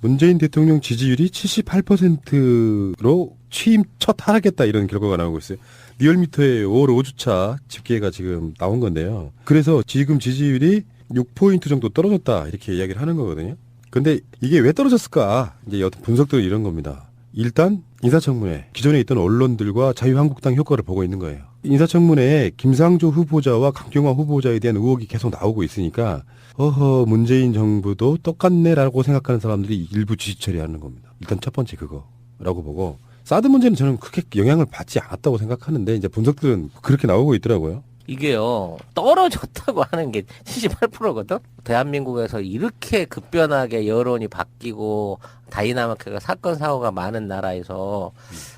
문재인 대통령 지지율이 78%로 취임 첫 하락했다 이런 결과가 나오고 있어요. 리얼미터의 5월 5주차 집계가 지금 나온 건데요. 그래서 지금 지지율이 6포인트 정도 떨어졌다 이렇게 이야기를 하는 거거든요. 근데 이게 왜 떨어졌을까? 이제 어떤 분석들은 이런 겁니다. 일단 인사청문회, 기존에 있던 언론들과 자유한국당 효과를 보고 있는 거예요. 인사청문회에 김상조 후보자와 강경화 후보자에 대한 의혹이 계속 나오고 있으니까 문재인 정부도 똑같네라고 생각하는 사람들이 일부 지지 처리하는 겁니다. 일단 첫 번째 그거라고 보고 사드 문제는 저는 크게 영향을 받지 않았다고 생각하는데 이제 분석들은 그렇게 나오고 있더라고요. 이게요, 떨어졌다고 하는 게 78%거든? 대한민국에서 이렇게 급변하게 여론이 바뀌고, 다이나마크가 사건, 사고가 많은 나라에서,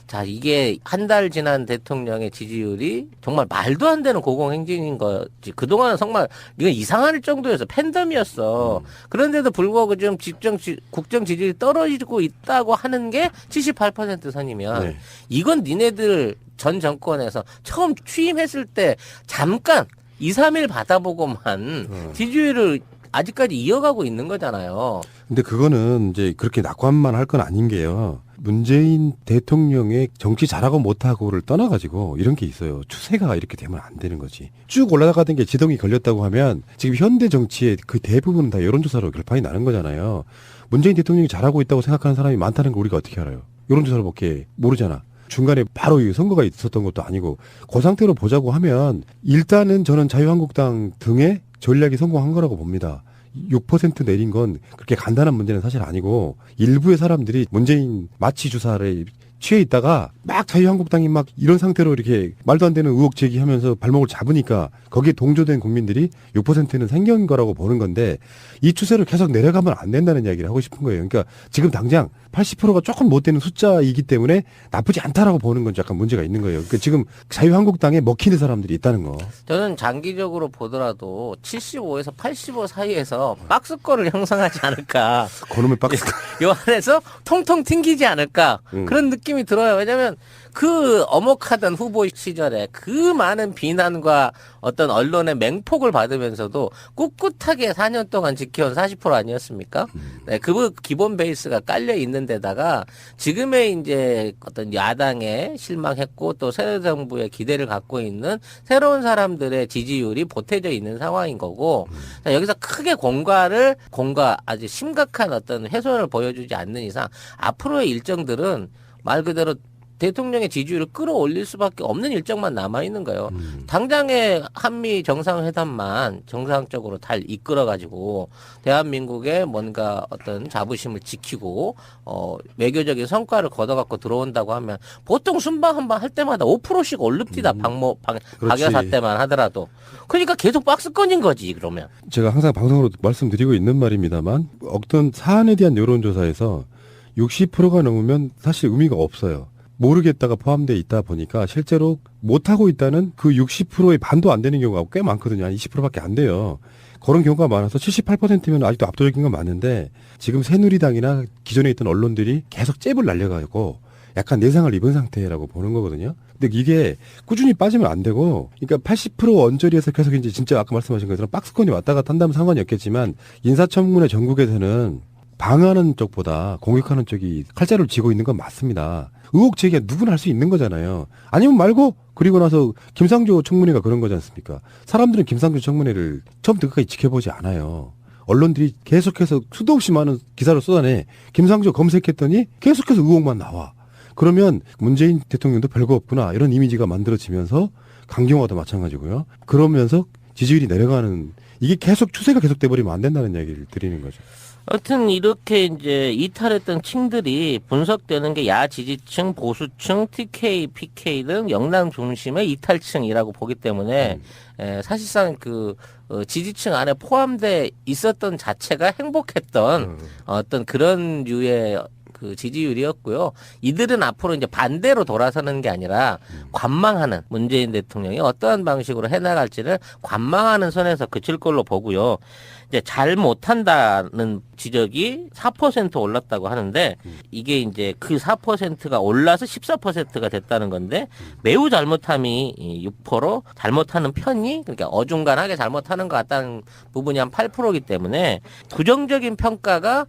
자, 이게 한 달 지난 대통령의 지지율이 정말 말도 안 되는 고공행진인 거지. 그동안은 정말 이건 이상할 정도였어. 팬덤이었어. 그런데도 불구하고 지금 국정 지지율이 떨어지고 있다고 하는 게 78% 선이면, 네. 이건 니네들 전 정권에서 처음 취임했을 때 잠깐 2, 3일 받아보고만 지지율을 아직까지 이어가고 있는 거잖아요. 근데 그거는 이제 그렇게 낙관만 할 건 아닌 게요. 문재인 대통령의 정치 잘하고 못하고를 떠나가지고 이런 게 있어요. 추세가 이렇게 되면 안 되는 거지. 쭉 올라가던 게 지덩이 걸렸다고 하면 지금 현대 정치의 그 대부분은 다 여론조사로 결판이 나는 거잖아요. 문재인 대통령이 잘하고 있다고 생각하는 사람이 많다는 걸 우리가 어떻게 알아요? 여론조사로밖에 모르잖아. 중간에 바로 이 선거가 있었던 것도 아니고 그 상태로 보자고 하면 일단은 저는 자유한국당 등의 전략이 성공한 거라고 봅니다. 6% 내린 건 그렇게 간단한 문제는 사실 아니고 일부의 사람들이 문재인 마취 주사를 취해 있다가 막 자유한국당이 막 이런 상태로 이렇게 말도 안 되는 의혹 제기하면서 발목을 잡으니까 거기에 동조된 국민들이 6%는 생긴 거라고 보는 건데 이 추세로 계속 내려가면 안 된다는 이야기를 하고 싶은 거예요. 그러니까 지금 당장 80%가 조금 못 되는 숫자이기 때문에 나쁘지 않다라고 보는 건 약간 문제가 있는 거예요. 그러니까 지금 자유한국당에 먹히는 사람들이 있다는 거. 저는 장기적으로 보더라도 75에서 85 사이에서 박스권을 형성하지 않을까. 그놈의 박스. 요 안에서 통통 튕기지 않을까. 그런 느낌이 들어요. 왜냐면 그 엄혹하던 후보 시절에 그 많은 비난과 어떤 언론의 맹폭을 받으면서도 꿋꿋하게 4년 동안 지켜온 40% 아니었습니까? 네, 그 기본 베이스가 깔려 있는 데다가 지금의 이제 어떤 야당에 실망했고 또 새 정부의 기대를 갖고 있는 새로운 사람들의 지지율이 보태져 있는 상황인 거고 자, 여기서 크게 공과 아주 심각한 어떤 훼손을 보여주지 않는 이상 앞으로의 일정들은 말 그대로 대통령의 지지율을 끌어올릴 수밖에 없는 일정만 남아있는 거예요. 당장의 한미 정상회담만 정상적으로 잘 이끌어가지고 대한민국의 뭔가 어떤 자부심을 지키고 외교적인 성과를 거둬갖고 들어온다고 하면 보통 순방 한 번 할 때마다 5%씩 올릅디다. 박여사 때만 하더라도. 그러니까 계속 박스권인 거지 그러면. 제가 항상 방송으로 말씀드리고 있는 말입니다만 어떤 사안에 대한 여론조사에서 60%가 넘으면 사실 의미가 없어요. 모르겠다가 포함되어 있다 보니까 실제로 못하고 있다는 그 60%의 반도 안 되는 경우가 꽤 많거든요. 한 20%밖에 안 돼요. 그런 경우가 많아서 78%면 아직도 압도적인 건 맞는데 지금 새누리당이나 기존에 있던 언론들이 계속 잽을 날려가지고 약간 내상을 입은 상태라고 보는 거거든요. 근데 이게 꾸준히 빠지면 안 되고 그러니까 80% 언저리에서 계속 이제 진짜 아까 말씀하신 것처럼 박스권이 왔다 갔다 한다면 상관이 없겠지만 인사청문회 전국에서는 방어하는 쪽보다 공격하는 쪽이 칼자루를 쥐고 있는 건 맞습니다. 의혹 제기가 누구나 할 수 있는 거잖아요. 아니면 말고 그리고 나서 김상조 청문회가 그런 거지 않습니까? 사람들은 김상조 청문회를 처음부터 끝까지 지켜보지 않아요. 언론들이 계속해서 수도 없이 많은 기사를 쏟아내. 김상조 검색했더니 계속해서 의혹만 나와. 그러면 문재인 대통령도 별거 없구나 이런 이미지가 만들어지면서 강경화도 마찬가지고요. 그러면서 지지율이 내려가는 이게 계속 추세가 계속돼 버리면 안 된다는 이야기를 드리는 거죠. 하여튼 이렇게 이제 이탈했던 층들이 분석되는 게 야지지층, 보수층, TK, PK 등 영남 중심의 이탈층이라고 보기 때문에 사실상 그 지지층 안에 포함돼 있었던 자체가 행복했던 어떤 그런 류의 그 지지율이었고요. 이들은 앞으로 이제 반대로 돌아서는 게 아니라 관망하는 문재인 대통령이 어떠한 방식으로 해나갈지를 관망하는 선에서 그칠 걸로 보고요. 이제 잘 못한다는 지적이 4% 올랐다고 하는데 이게 이제 그 4%가 올라서 14%가 됐다는 건데 매우 잘못함이 6%, 잘못하는 편이 그러니까 어중간하게 잘못하는 것 같다는 부분이 한 8%이기 때문에 부정적인 평가가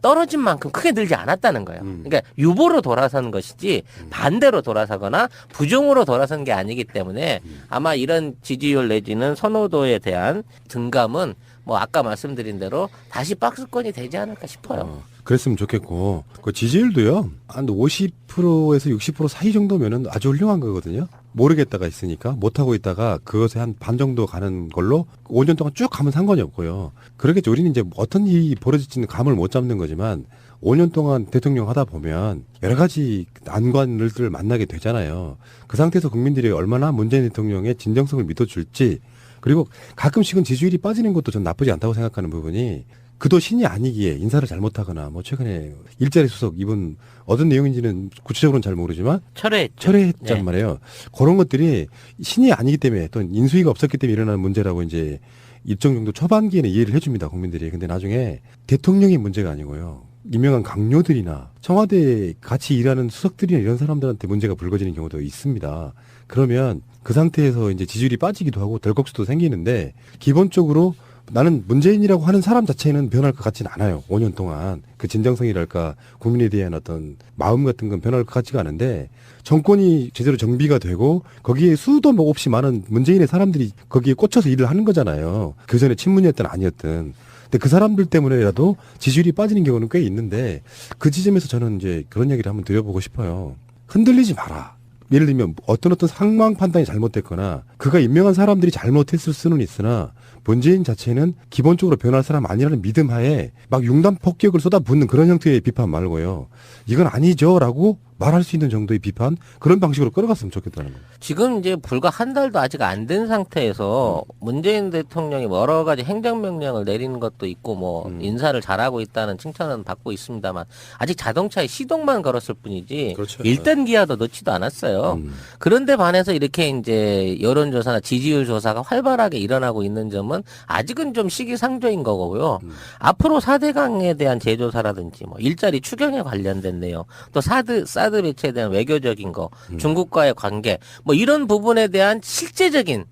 떨어진 만큼 크게 늘지 않았다는 거예요. 그러니까 유보로 돌아선 것이지 반대로 돌아서거나 부정으로 돌아선 게 아니기 때문에 아마 이런 지지율 내지는 선호도에 대한 등감은 뭐 아까 말씀드린 대로 다시 박스권이 되지 않을까 싶어요. 그랬으면 좋겠고 그 지지율도요 한 50%에서 60% 사이 정도면은 아주 훌륭한 거거든요. 모르겠다가 있으니까 못하고 있다가 그것에 한 반 정도 가는 걸로 5년 동안 쭉 가면 상관이 없고요. 그러겠죠. 우리는 이제 어떤 일이 벌어질지는 감을 못 잡는 거지만 5년 동안 대통령 하다 보면 여러 가지 난관들을 만나게 되잖아요. 그 상태에서 국민들이 얼마나 문재인 대통령의 진정성을 믿어줄지 그리고 가끔씩은 지지율이 빠지는 것도 전 나쁘지 않다고 생각하는 부분이 그도 신이 아니기에 인사를 잘못하거나 뭐 최근에 일자리 수석 이분 어떤 내용인지는 구체적으로는 잘 모르지만 철회했단 네. 말이에요. 그런 것들이 신이 아니기 때문에 또 인수위가 없었기 때문에 일어나는 문제라고 이제 일정 정도 초반기에는 이해를 해줍니다 국민들이. 근데 나중에 대통령이 문제가 아니고요. 유명한 강요들이나 청와대에 같이 일하는 수석들이나 이런 사람들한테 문제가 불거지는 경우도 있습니다. 그러면 그 상태에서 이제 지지율이 빠지기도 하고 덜컥수도 생기는데 기본적으로 나는 문재인이라고 하는 사람 자체는 변할 것 같지는 않아요. 5년 동안 그 진정성이랄까 국민에 대한 어떤 마음 같은 건 변할 것 같지가 않은데 정권이 제대로 정비가 되고 거기에 수도 없이 많은 문재인의 사람들이 거기에 꽂혀서 일을 하는 거잖아요. 그 전에 친문이었든 아니었든. 근데 그 사람들 때문에라도 지지율이 빠지는 경우는 꽤 있는데 그 지점에서 저는 이제 그런 얘기를 한번 드려보고 싶어요. 흔들리지 마라. 예를 들면 어떤 상황 판단이 잘못됐거나 그가 임명한 사람들이 잘못했을 수는 있으나 문재인 자체는 기본적으로 변할 사람 아니라는 믿음 하에 막 융단 폭격을 쏟아붓는 그런 형태의 비판 말고요. 이건 아니죠라고 말할 수 있는 정도의 비판 그런 방식으로 끌어갔으면 좋겠다는 거예요. 지금 이제 불과 한 달도 아직 안 된 상태에서 문재인 대통령이 여러 가지 행정명령을 내리는 것도 있고 뭐 인사를 잘하고 있다는 칭찬은 받고 있습니다만 아직 자동차에 시동만 걸었을 뿐이지 그렇죠. 1단 기아도 넣지도 않았어요. 그런데 반해서 이렇게 이제 여론조사나 지지율 조사가 활발하게 일어나고 있는 점은 아직은 좀 시기상조인 거고요. 앞으로 4대강에 대한 재조사라든지 뭐 일자리 추경에 관련된 내용 또 사드 배치에 대한 외교적인 거 중국과의 관계 뭐 이런 부분에 대한 실제적인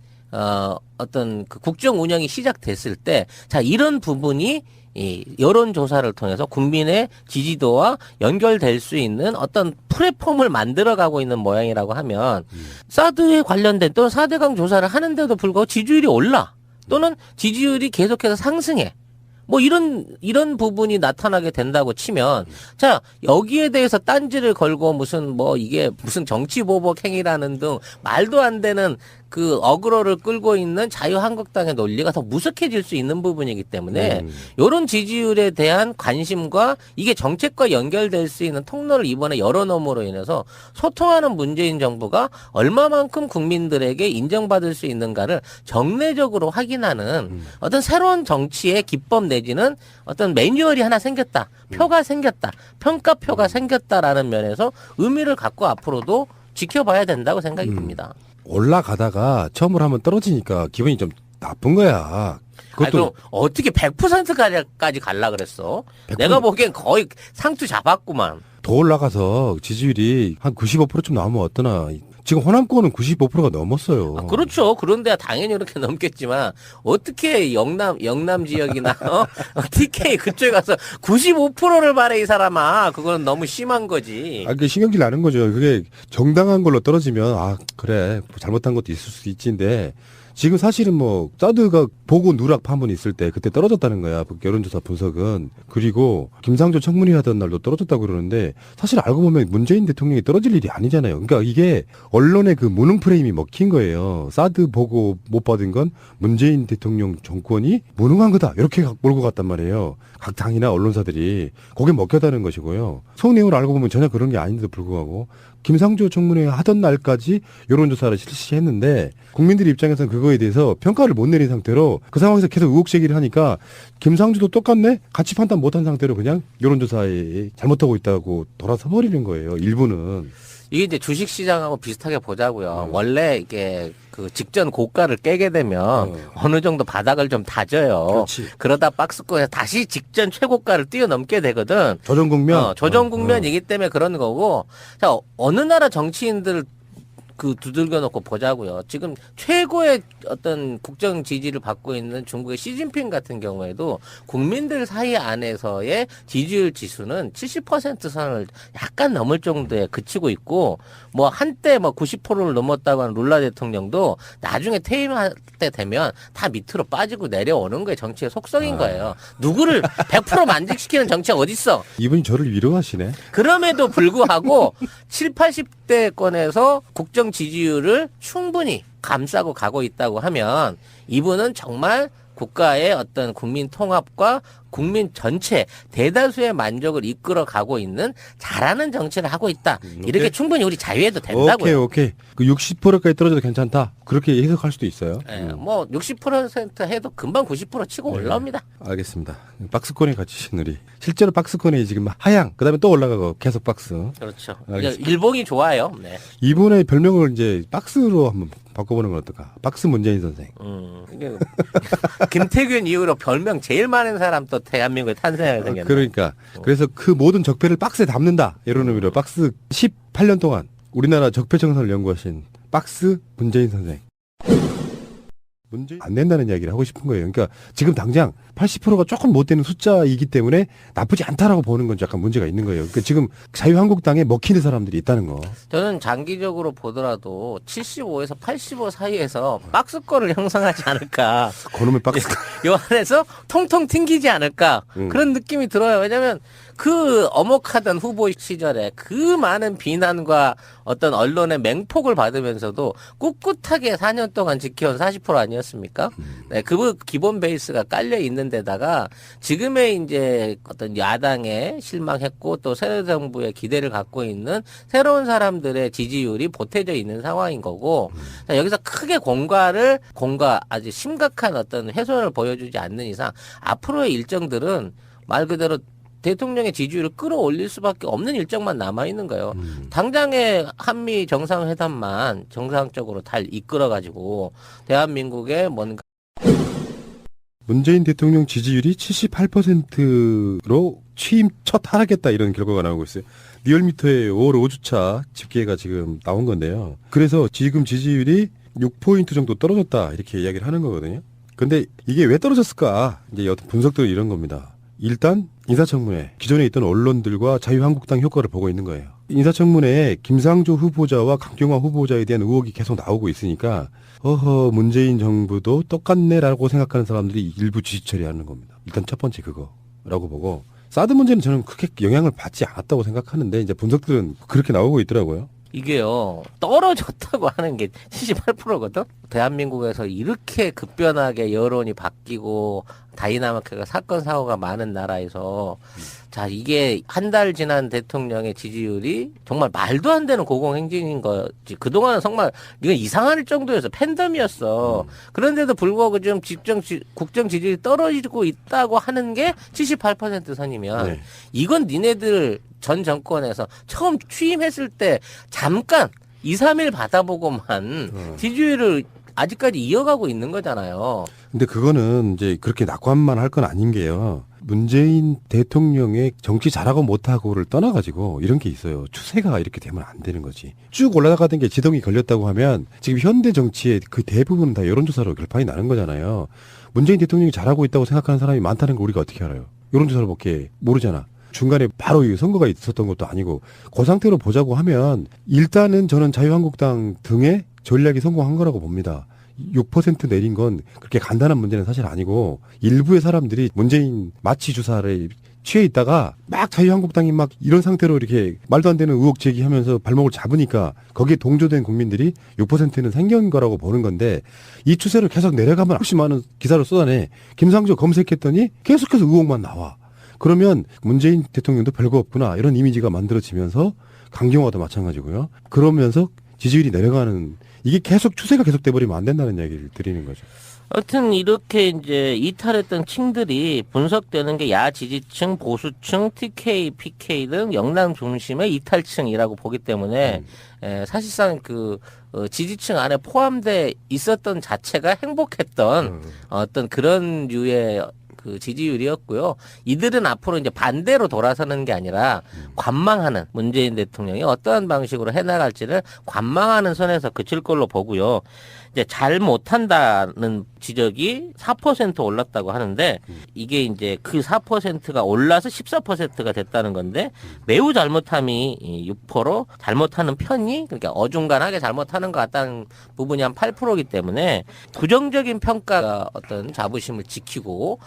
어떤 그 국정 운영이 시작됐을 때 자 이런 부분이 이 여론조사를 통해서 국민의 지지도와 연결될 수 있는 어떤 플랫폼을 만들어가고 있는 모양이라고 하면 사드에 관련된 또는 4대강 조사를 하는데도 불구하고 지지율이 올라 또는 지지율이 계속해서 상승해. 뭐 이런 부분이 나타나게 된다고 치면 자 여기에 대해서 딴지를 걸고 무슨 뭐 이게 무슨 정치 보복 행위라는 등 말도 안 되는 그 어그로를 끌고 있는 자유한국당의 논리가 더 무색해질 수 있는 부분이기 때문에 이런 지지율에 대한 관심과 이게 정책과 연결될 수 있는 통로를 이번에 열어놓음으로 인해서 소통하는 문재인 정부가 얼마만큼 국민들에게 인정받을 수 있는가를 정례적으로 확인하는 어떤 새로운 정치의 기법 내지는 어떤 매뉴얼이 하나 생겼다. 표가 생겼다. 평가표가 생겼다라는 면에서 의미를 갖고 앞으로도 지켜봐야 된다고 생각이 듭니다. 올라가다가 처음으로 한번 떨어지니까 기분이 좀 나쁜 거야. 아니, 그럼 어떻게 100%까지 갈라 그랬어? 100%? 내가 보기엔 거의 상투 잡았구만. 더 올라가서 지지율이 한 95%좀 나오면 어떠나. 지금 호남권은 95%가 넘었어요. 그렇죠. 그런데 당연히 이렇게 넘겠지만 어떻게 영남 지역이나 TK 그쪽에 가서 95%를 말해 이 사람아. 그건 너무 심한 거지. 그 신경질 나는 거죠. 그게 정당한 걸로 떨어지면 그래 잘못한 것도 있을 수 있지인데 지금 사실은 뭐 사드가 보고 누락 판본이 있을 때 그때 떨어졌다는 거야. 여론조사 분석은. 그리고 김상조 청문회 하던 날도 떨어졌다고 그러는데 사실 알고 보면 문재인 대통령이 떨어질 일이 아니잖아요. 그러니까 이게 언론의 그 무능 프레임이 먹힌 거예요. 사드 보고 못 받은 건 문재인 대통령 정권이 무능한 거다. 이렇게 몰고 갔단 말이에요. 각 당이나 언론사들이 거기에 먹혔다는 것이고요. 속내용을 알고 보면 전혀 그런 게 아닌데도 불구하고 김상조 청문회 하던 날까지 여론조사를 실시했는데 국민들 입장에서는 그거에 대해서 평가를 못 내린 상태로 그 상황에서 계속 의혹 제기를 하니까 김상조도 똑같네? 같이 판단 못한 상태로 그냥 여론조사에 잘못하고 있다고 돌아서 버리는 거예요. 일부는. 이게 이제 주식시장하고 비슷하게 보자고요. 원래 이게 그 직전 고가를 깨게 되면 어느 정도 바닥을 좀 다져요. 그렇지. 그러다 박스권에서 다시 직전 최고가를 뛰어넘게 되거든. 조정 국면. 조정 국면이기 때문에 그런 거고. 자, 어느 나라 정치인들 그 두들겨 놓고 보자고요. 지금 최고의 어떤 국정 지지를 받고 있는 중국의 시진핑 같은 경우에도 국민들 사이 안에서의 지지율 지수는 70% 선을 약간 넘을 정도에 그치고 있고, 뭐 한때 뭐 90%를 넘었다고 하는 룰라 대통령도 나중에 퇴임할 때 되면 다 밑으로 빠지고 내려오는 거예요. 정치의 속성인 거예요. 누구를 100% 만족시키는 정치가 어딨어? 이분이 저를 위로하시네. 그럼에도 불구하고 7, 80대권에서 국정 지지율을 충분히 감싸고 가고 있다고 하면 이분은 정말 국가의 어떤 국민 통합과 국민 전체 대다수의 만족을 이끌어 가고 있는 잘하는 정치를 하고 있다. 이렇게 오케이. 충분히 우리 자유해도 된다고요. 오케이. 그 60%까지 떨어져도 괜찮다. 그렇게 해석할 수도 있어요. 예, 뭐 60% 해도 금방 90% 치고 올라옵니다. 알겠습니다. 박스권에 갇히신 우리. 실제로 박스권에 지금 하향, 그 다음에 또 올라가고 계속 박스. 그렇죠. 알겠습니다. 일봉이 좋아요. 네. 이분의 별명을 이제 박스로 한번 바꿔보는 건 어떨까? 박스 문재인 선생. 이게 김태균 이후로 별명 제일 많은 사람 또 대한민국에 탄생하게 생겼네. 그러니까. 그래서 그 모든 적폐를 박스에 담는다. 이런 의미로 박스 18년 동안 우리나라 적폐 청산을 연구하신 박스 문재인 선생. 문제 안 된다는 이야기를 하고 싶은 거예요. 그러니까 지금 당장 80%가 조금 못 되는 숫자이기 때문에 나쁘지 않다라고 보는 건 약간 문제가 있는 거예요. 그러니까 지금 자유한국당에 먹히는 사람들이 있다는 거. 저는 장기적으로 보더라도 75에서 85 사이에서 박스권을 형성하지 않을까. 그놈의 박스. 요 안에서 통통 튕기지 않을까. 그런 느낌이 들어요. 왜냐면 그 엄혹하던 후보 시절에 그 많은 비난과 어떤 언론의 맹폭을 받으면서도 꿋꿋하게 4년 동안 지켜온 40% 아니었습니까? 네, 그 기본 베이스가 깔려 있는 데다가 지금의 이제 어떤 야당에 실망했고 또 새 정부의 기대를 갖고 있는 새로운 사람들의 지지율이 보태져 있는 상황인 거고, 자, 여기서 크게 공과 아주 심각한 어떤 훼손을 보여주지 않는 이상 앞으로의 일정들은 말 그대로 대통령의 지지율을 끌어올릴 수밖에 없는 일정만 남아있는 거예요. 당장의 한미 정상회담만 정상적으로 잘 이끌어가지고 대한민국의 뭔가 문재인 대통령 지지율이 78%로 취임 첫 하락했다 이런 결과가 나오고 있어요. 리얼미터의 5월 5주차 집계가 지금 나온 건데요. 그래서 지금 지지율이 6포인트 정도 떨어졌다 이렇게 이야기를 하는 거거든요. 근데 이게 왜 떨어졌을까? 이제 어떤 분석들은 이런 겁니다. 일단 인사청문회 기존에 있던 언론들과 자유한국당 효과를 보고 있는 거예요. 인사청문회에 김상조 후보자와 강경화 후보자에 대한 의혹이 계속 나오고 있으니까 문재인 정부도 똑같네라고 생각하는 사람들이 일부 지지 처리하는 겁니다. 일단 첫 번째 그거라고 보고, 사드 문제는 저는 크게 영향을 받지 않았다고 생각하는데 이제 분석들은 그렇게 나오고 있더라고요. 이게요 떨어졌다고 하는 게 78%거든. 대한민국에서 이렇게 급변하게 여론이 바뀌고 다이나마크가 사건 사고가 많은 나라에서 자 이게 한 달 지난 대통령의 지지율이 정말 말도 안 되는 고공행진인 거지. 그동안은 정말 이건 이상할 정도였어. 팬덤이었어. 그런데도 불구하고 지금 국정 지지율이 떨어지고 있다고 하는 게 78% 선이면 네. 이건 니네들 전 정권에서 처음 취임했을 때 잠깐 2, 3일 받아보고만 지지율을 아직까지 이어가고 있는 거잖아요. 근데 그거는 이제 그렇게 낙관만 할 건 아닌 게요. 문재인 대통령의 정치 잘하고 못하고를 떠나가지고 이런 게 있어요. 추세가 이렇게 되면 안 되는 거지. 쭉 올라가던 게 지덩이 걸렸다고 하면 지금 현대 정치의 그 대부분은 다 여론조사로 결판이 나는 거잖아요. 문재인 대통령이 잘하고 있다고 생각하는 사람이 많다는 걸 우리가 어떻게 알아요? 여론조사를 밖에 모르잖아. 중간에 바로 이 선거가 있었던 것도 아니고 그 상태로 보자고 하면 일단은 저는 자유한국당 등의 전략이 성공한 거라고 봅니다. 6% 내린 건 그렇게 간단한 문제는 사실 아니고 일부의 사람들이 문재인 마취 주사를 취해 있다가 막 자유한국당이 막 이런 상태로 이렇게 말도 안 되는 의혹 제기하면서 발목을 잡으니까 거기에 동조된 국민들이 6%는 생긴 거라고 보는 건데 이 추세를 계속 내려가면 혹시 많은 기사를 쏟아내. 김상조 검색했더니 계속해서 의혹만 나와. 그러면 문재인 대통령도 별거 없구나 이런 이미지가 만들어지면서 강경화도 마찬가지고요. 그러면서 지지율이 내려가는 이게 계속 추세가 계속돼 버리면 안 된다는 이야기를 드리는 거죠. 하여튼 이렇게 이제 이탈했던 층들이 분석되는 게 야 지지층, 보수층, TK, PK 등 영남 중심의 이탈층이라고 보기 때문에 사실상 그 지지층 안에 포함돼 있었던 자체가 행복했던 어떤 그런 류의 그 그 지지율이었고요. 이들은 앞으로 이제 반대로 돌아서는 게 아니라 관망하는 문재인 대통령이 어떠한 방식으로 해나갈지를 관망하는 선에서 그칠 걸로 보고요. 이제 잘 못한다는 지적이 4% 올랐다고 하는데 이게 그 4%가 올라서 14%가 됐다는 건데 매우 잘못함이 6%, 잘못하는 편이 그러니까 어중간하게 잘못하는 것 같다는 부분이 한 8%이기 때문에 부정적인 평가가 어떤 자부심을 지키고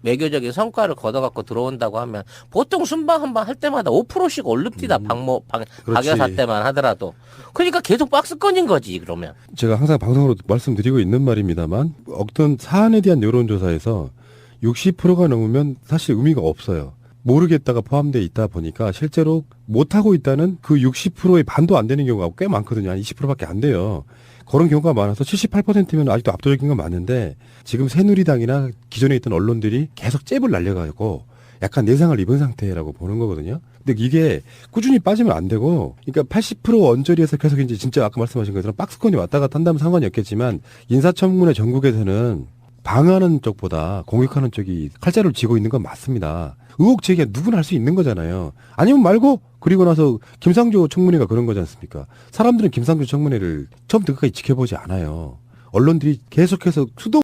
외교적인 성과를 거둬갖고 들어온다고 하면 보통 순방 한 번 할 때마다 5%씩 오릅니다. 박여사 때만 하더라도. 그러니까 계속 박스권인 거지 그러면. 제가 항상 방송으로 말씀드리고 있는 말입니다만 어떤 사안에 대한 여론조사에서 60%가 넘으면 사실 의미가 없어요. 모르겠다가 포함되어 있다 보니까 실제로 못하고 있다는 그 60%의 반도 안 되는 경우가 꽤 많거든요. 한 20%밖에 안 돼요. 그런 경우가 많아서 78%면 아직도 압도적인 건 맞는데 지금 새누리당이나 기존에 있던 언론들이 계속 잽을 날려가지고 약간 내상을 입은 상태라고 보는 거거든요. 근데 이게 꾸준히 빠지면 안 되고, 그러니까 80% 언저리에서 계속 이제 진짜 아까 말씀하신 것처럼 박스권이 왔다 갔다 한다면 상관이 없겠지만 인사청문회 전국에서는 방어하는 쪽보다 공격하는 쪽이 칼자루를 쥐고 있는 건 맞습니다. 의혹 제기가 누구나 할 수 있는 거잖아요. 아니면 말고 그리고 나서 김상조 청문회가 그런 거지 않습니까? 사람들은 김상조 청문회를 처음부터 끝까지 지켜보지 않아요. 언론들이 계속해서 수도